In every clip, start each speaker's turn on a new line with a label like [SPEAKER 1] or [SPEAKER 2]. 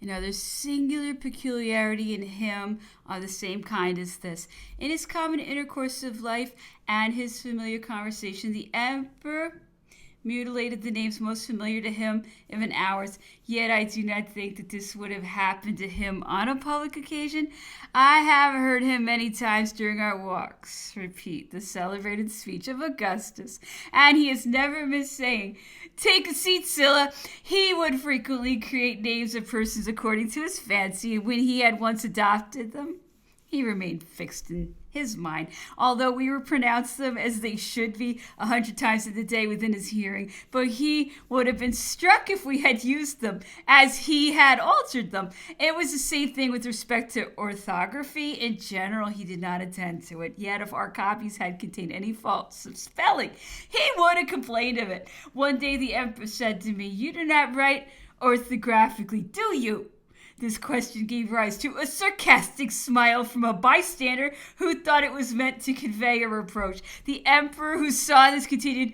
[SPEAKER 1] Another singular peculiarity in him are the same kind as this. In his common intercourse of life and his familiar conversation, the emperor mutilated the names most familiar to him even ours. Yet I do not think that this would have happened to him on a public occasion. I have heard him many times during our walks repeat the celebrated speech of Augustus, and he has never missed saying, "Take a seat, Sylla." He would frequently create names of persons according to his fancy, and when he had once adopted them, he remained fixed in his mind, although we would pronounce them as they should be 100 times in the day within his hearing. But he would have been struck if we had used them as he had altered them. It was the same thing with respect to orthography. In general, he did not attend to it. Yet if our copies had contained any faults of spelling, he would have complained of it. One day the emperor said to me, "You do not write orthographically, do you?" This question gave rise to a sarcastic smile from a bystander who thought it was meant to convey a reproach. The emperor, who saw this, continued,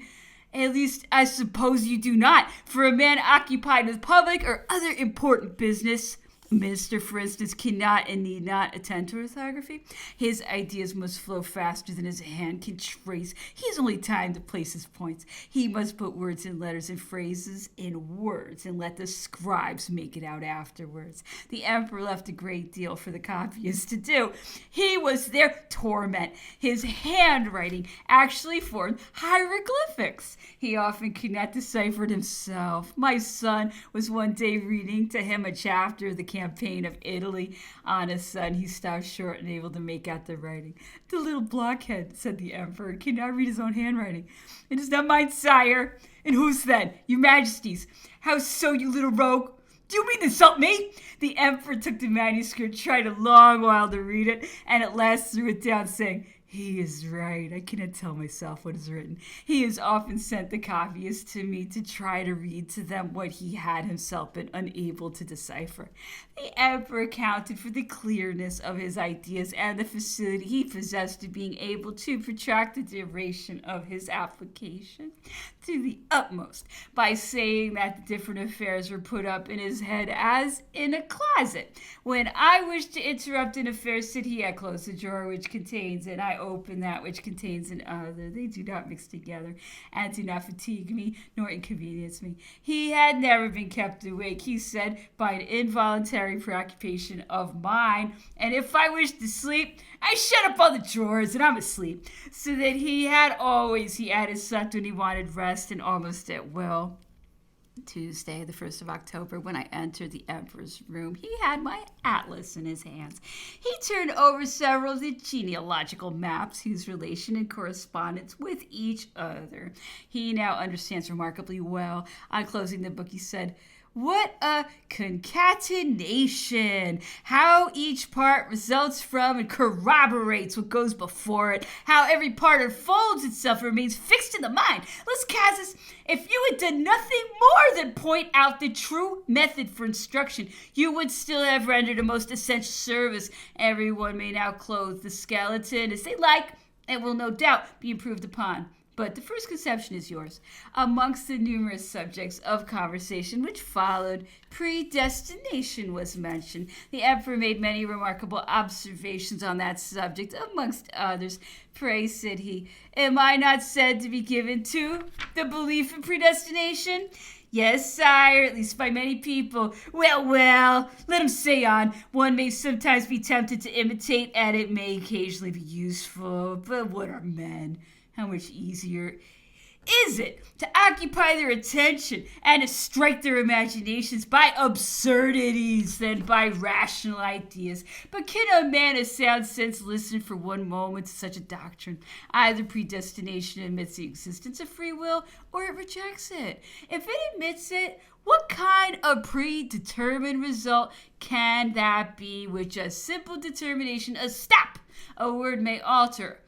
[SPEAKER 1] "At least I suppose you do not, for a man occupied with public or other important business, a minister, for instance, cannot and need not attend to orthography. His ideas must flow faster than his hand can trace. He has only time to place his points. He must put words and letters and phrases in words and let the scribes make it out afterwards." The emperor left a great deal for the copyists to do. He was their torment. His handwriting actually formed hieroglyphics. He often could not decipher it himself. My son was one day reading to him a chapter of the campaign of Italy. On a sudden, he stopped short, unable to make out the writing. "The little blockhead," said the emperor, "cannot read his own handwriting." "It is not mine, sire." "And whose then?" "Your Majesty's." "How so, you little rogue? Do you mean to insult me?" The emperor took the manuscript, tried a long while to read it, and at last threw it down, saying, "He is right. I cannot tell myself what is written." He has often sent the copyists to me to try to read to them what he had himself been unable to decipher. The emperor accounted for the clearness of his ideas and the facility he possessed in being able to protract the duration of his application to the utmost by saying that the different affairs were put up in his head as in a closet. When I wished to interrupt an affair, said he, I close the drawer which contains it, I open that which contains an other. They do not mix together and do not fatigue me nor inconvenience me. He had never been kept awake, he said, by an involuntary preoccupation of mine, and if I wished to sleep, I shut up all the drawers and I'm asleep. So that he added, slept when he wanted rest and almost at will. Tuesday, the 1st of October, when I entered the emperor's room, he had my atlas in his hands. He turned over several of the genealogical maps whose relation and correspondence with each other he now understands remarkably well. On closing the book, he said, "What a concatenation! How each part results from and corroborates what goes before it. How every part unfolds itself and remains fixed in the mind. Lycassus, if you had done nothing more than point out the true method for instruction, you would still have rendered a most essential service. Everyone may now clothe the skeleton as they like. It will no doubt be improved upon. But the first conception is yours." Amongst the numerous subjects of conversation which followed, predestination was mentioned. The emperor made many remarkable observations on that subject. Amongst others, "Pray," said he, "am I not said to be given to the belief in predestination?" "Yes, sire, at least by many people." Well, let him say on. One may sometimes be tempted to imitate, and it may occasionally be useful. But what are men? How much easier is it to occupy their attention and to strike their imaginations by absurdities than by rational ideas? But can a man of sound sense listen for one moment to such a doctrine? Either predestination admits the existence of free will, or it rejects it. If it admits it, what kind of predetermined result can that be which a simple determination, a stop, a word may alter,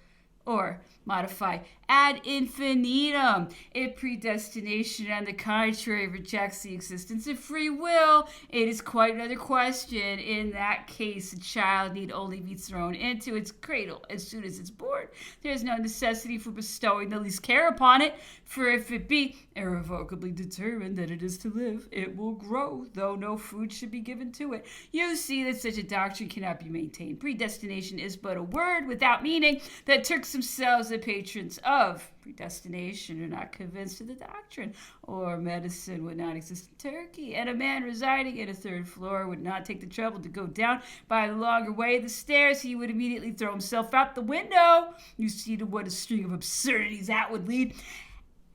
[SPEAKER 1] or modify ad infinitum. If predestination, on the contrary, rejects the existence of free will, it is quite another question. In that case, a child need only be thrown into its cradle as soon as it's born. There is no necessity for bestowing the least care upon it, for if it be irrevocably determined that it is to live, it will grow, though no food should be given to it. You see that such a doctrine cannot be maintained. Predestination is but a word without meaning. The Turks themselves, the patrons of predestination, are not convinced of the doctrine, or medicine would not exist in Turkey, and a man residing in a third floor would not take the trouble to go down by the longer way of the stairs. He would immediately throw himself out the window. You see to what a string of absurdities that would lead.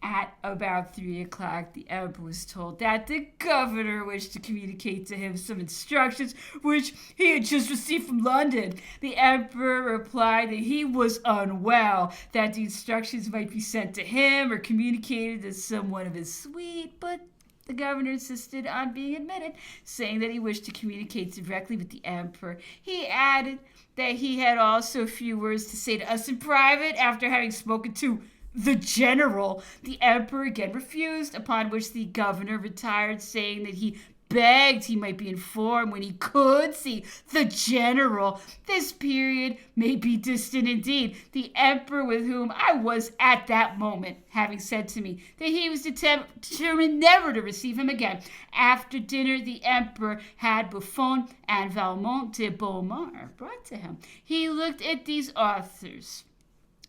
[SPEAKER 1] At about 3 o'clock, the emperor was told that the governor wished to communicate to him some instructions which he had just received from London. The emperor replied that he was unwell, that the instructions might be sent to him or communicated to someone of his suite, but the governor insisted on being admitted, saying that he wished to communicate directly with the emperor. He added that he had also a few words to say to us in private after having spoken to the general. The emperor again refused, upon which the governor retired, saying that he begged he might be informed when he could see the general. This period may be distant indeed, the emperor, with whom I was at that moment, having said to me that he was determined never to receive him again. After dinner, the emperor had Buffon and Valmont de Beaumont brought to him. He looked at these authors,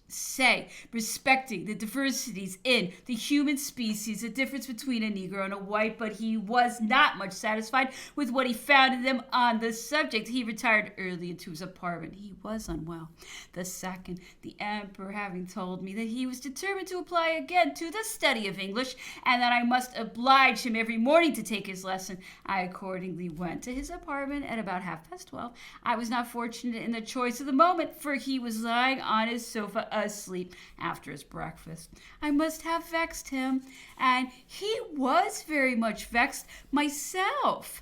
[SPEAKER 1] say, respecting the diversities in the human species, the difference between a Negro and a white, but he was not much satisfied with what he found in them on the subject. He retired early into his apartment. He was unwell. The second, the emperor having told me that he was determined to apply again to the study of English, and that I must oblige him every morning to take his lesson, I accordingly went to his apartment at about 12:30. I was not fortunate in the choice of the moment, for he was lying on his sofa asleep after his breakfast. I must have vexed him, and he was very much vexed myself.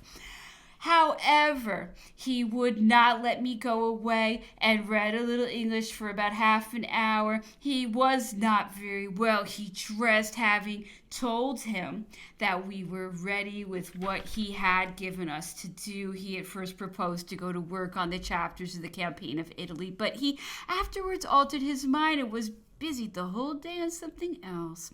[SPEAKER 1] However, he would not let me go away, and read a little English for about half an hour. He was not very well. He dressed, having told him that we were ready with what he had given us to do. He at first proposed to go to work on the chapters of the campaign of Italy, but he afterwards altered his mind and was busied the whole day on something else.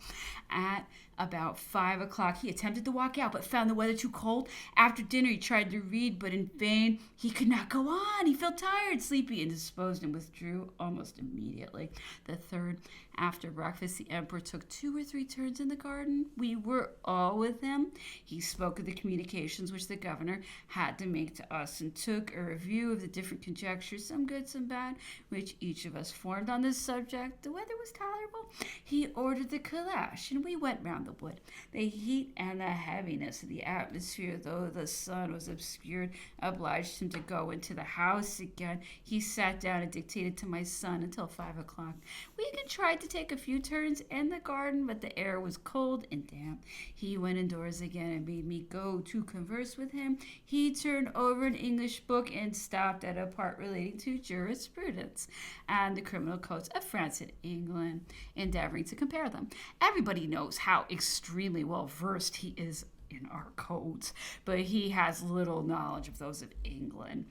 [SPEAKER 1] At about 5 o'clock, he attempted to walk out, but found the weather too cold. After dinner, he tried to read, but in vain. He could not go on. He felt tired, sleepy, indisposed, and withdrew almost immediately. The third, after breakfast, the emperor took 2 or 3 turns in the garden. We were all with him. He spoke of the communications which the governor had to make to us, and took a review of the different conjectures, some good, some bad, which each of us formed on this subject. The weather was tolerable. He ordered the calash, and we went round the wood. The heat and the heaviness of the atmosphere, though the sun was obscured, obliged him to go into the house again. He sat down and dictated to my son until 5 o'clock. We again tried to take a few turns in the garden, but the air was cold and damp. He went indoors again and made me go to converse with him. He turned over an English book and stopped at a part relating to jurisprudence and the criminal codes of France and England, endeavoring to compare them. Everybody knows how extremely well versed he is in our codes, but he has little knowledge of those of England,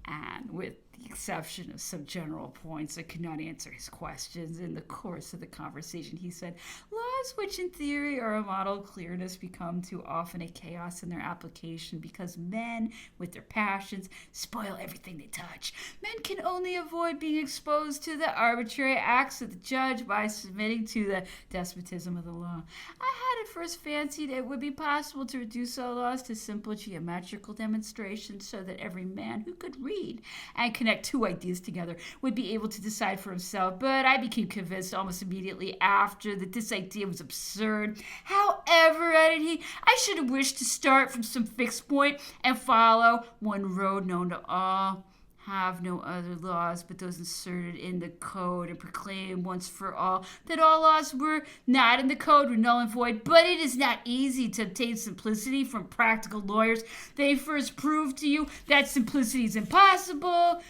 [SPEAKER 1] and with the exception of some general points, I could not answer his questions. In the course of the conversation, he said, laws which in theory are a model of clearness become too often a chaos in their application, because men, with their passions, spoil everything they touch. Men can only avoid being exposed to the arbitrary acts of the judge by submitting to the despotism of the law. I had at first fancied it would be possible to reduce all laws to simple geometrical demonstrations, so that every man who could read and connect 2 ideas together would be able to decide for himself, but I became convinced almost immediately after that this idea was absurd. However, added he, I should have wished to start from some fixed point and follow one road known to all, have no other laws but those inserted in the code, and proclaim once for all that all laws were not in the code were null and void. But it is not easy to obtain simplicity from practical lawyers. They first prove to you that simplicity is impossible,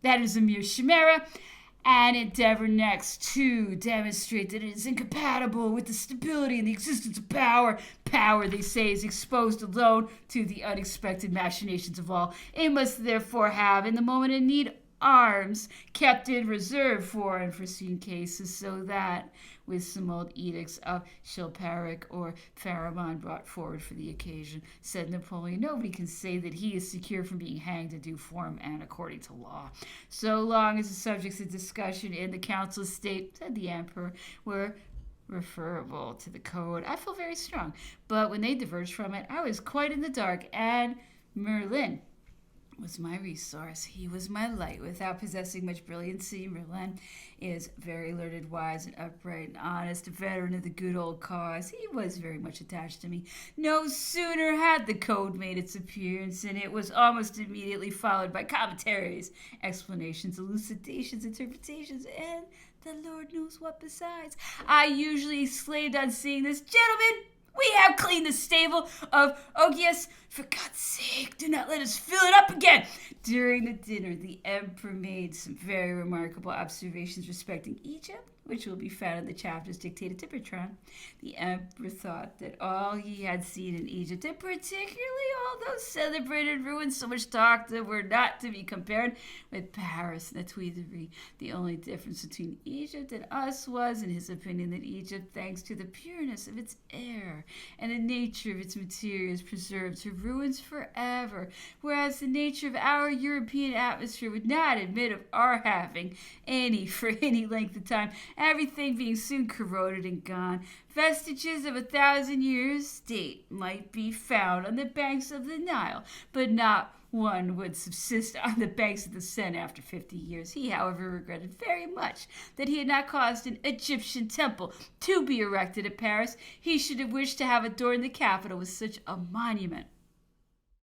[SPEAKER 1] that is a mere chimera, and endeavor next to demonstrate that it is incompatible with the stability and the existence of power. Power, they say, is exposed alone to the unexpected machinations of all. It must therefore have, in the moment of need, arms kept in reserve for unforeseen cases, so that, with some old edicts of Chilperic or Pharamond brought forward for the occasion, said Napoleon, nobody can say that he is secure from being hanged in due form and according to law. So long as the subjects of discussion in the council of state, said the emperor, were referable to the code, I feel very strong. But when they diverged from it, I was quite in the dark, and Merlin was my resource. He was my light. Without possessing much brilliancy, Merlin is very learned, wise, and upright, and honest, a veteran of the good old cause. He was very much attached to me. No sooner had the code made its appearance, and it was almost immediately followed by commentaries, explanations, elucidations, interpretations, and the Lord knows what besides. I usually exclaimed on seeing this, gentlemen, we have cleaned the stable of Ogius. For God's sake, do not let us fill it up again. During the dinner, the emperor made some very remarkable observations respecting Egypt, which will be found in the chapters dictated to Bertrand. The emperor thought that all he had seen in Egypt, and particularly all those celebrated ruins so much talked of, were not to be compared with Paris and the Tuileries. The only difference between Egypt and us was, in his opinion, that Egypt, thanks to the pureness of its air and the nature of its materials, preserved her ruins forever, whereas the nature of our European atmosphere would not admit of our having any for any length of time, everything being soon corroded and gone. Vestiges of 1,000 years' date might be found on the banks of the Nile, but not one would subsist on the banks of the Seine after 50 years. He, however, regretted very much that he had not caused an Egyptian temple to be erected at Paris. He should have wished to have adorned the capital with such a monument.